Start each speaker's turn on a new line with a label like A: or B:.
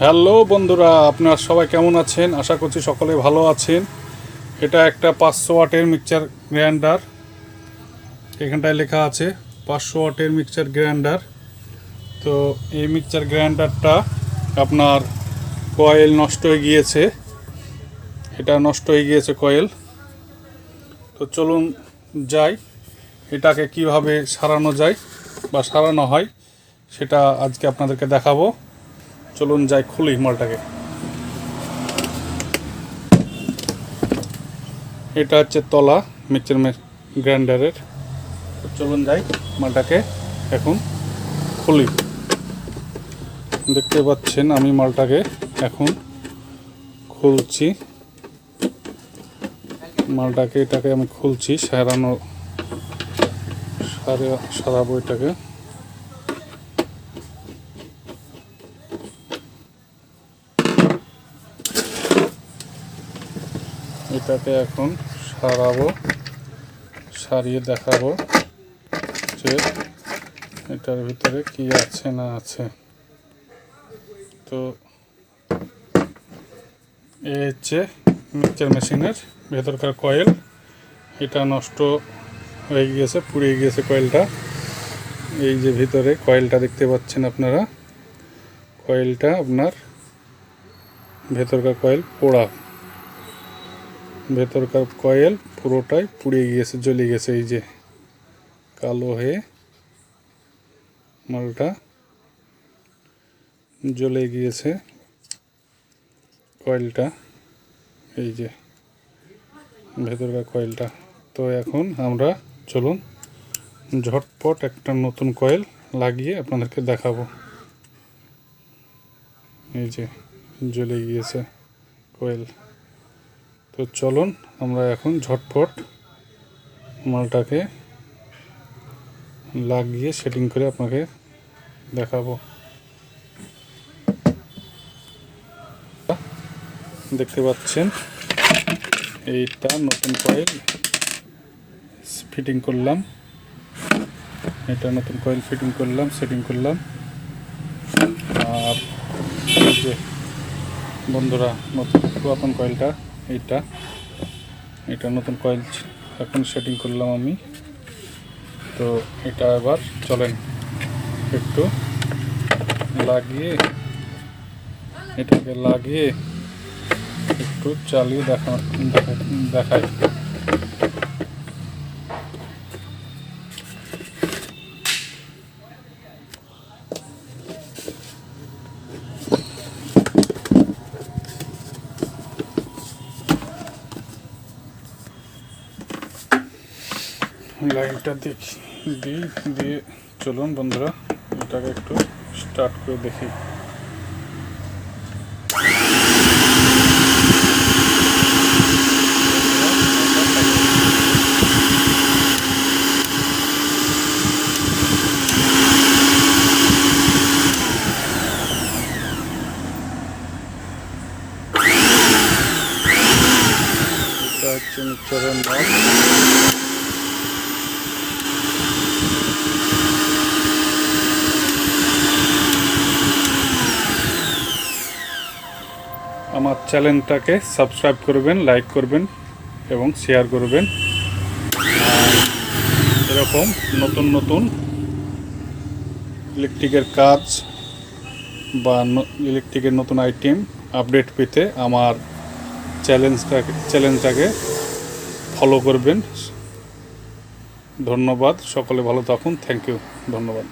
A: Hello বন্ধুরা, আপনারা সবাই কেমন আছেন? আশা করছি সকলে ভালো আছেন। এটা একটা 500 ওয়াটের মিক্সচার গ্রাইন্ডার। এখানটায় লেখা আছে 500 ওয়াটের মিক্সচার গ্রাইন্ডার। তো এই মিক্সচার গ্রাইন্ডারটা আপনার কয়েল নষ্ট হয়ে গিয়েছে। এটা নষ্ট হয়ে গিয়েছে কয়েল। তো চলুন যাই, এটাকে কিভাবে সারানো যায় বা সারানো হয় সেটা আজকে আপনাদেরকে দেখাবো। চলুন যাই, খুলি মালটাকে। এটা হচ্ছে তলা মিক্সচার গ্রাইন্ডারের। চলুন যাই, মালটাকে এখন খুলি। দেখতে পাচ্ছেন আমি মালটাকে এখন খুলছি। এটাকে আমি খুলছি, সারাবো এটাকে। এখন সারিয়ে দেখাবো যে এটার ভিতরে কি আছে না আছে। তো এই হচ্ছে মিক্সচার মেশিনের ভেতরকার কয়েল। এটা নষ্ট হয়ে গিয়েছে, পুড়ে গিয়েছে কয়েলটা। এই যে ভিতরে কয়েলটা দেখতে পাচ্ছেন আপনারা, কয়েলটা আপনার ভেতরকার কয়েল পোড়া। ভেতরকার কয়েল পুরোটাই পুড়ে গিয়েছে, জ্বলে গেছে। এই যে কালো হয়ে মালটা জ্বলে গিয়েছে কয়েলটা। এই যে ভেতরকার কয়েলটা। তো এখন আমরা চলুন ঝটপট একটা নতুন কয়েল লাগিয়ে আপনাদেরকে দেখাবো। এই যে জ্বলে গিয়েছে কয়েল। তো চলুন আমরা এখন ঝটপট মালটাকে লাগিয়ে সেটিং করে আপনাকে দেখাবো। দেখতে পাচ্ছেন এইটা নতুন কয়েল ফিটিং করলাম। সেটিং করলাম। আর এই যে বন্ধুরা, নতুন পুরাতন কয়েলটা এটা নতুন কয়েল এখন সেটিং করলাম আমি। তো এটা এবার চলেন একটু এটাকে লাগিয়ে একটু চালিয়ে দেখাই। লাইনটা দিয়ে চলুন বন্ধুরা, এটাকে একটু স্টার্ট করে দেখি। এটা হচ্ছে মিক্সচারের নট। আমার চ্যানেলটাকে সাবস্ক্রাইব করবেন, লাইক করবেন এবং শেয়ার করবেন। এরকম নতুন ইলেকট্রিকের কাজ বা ইলেকট্রিকের নতুন আইটেম আপডেট পেতে আমার চ্যানেলটাকে ফলো করবেন। ধন্যবাদ, সকলে ভালো থাকুন। থ্যাংক ইউ, ধন্যবাদ।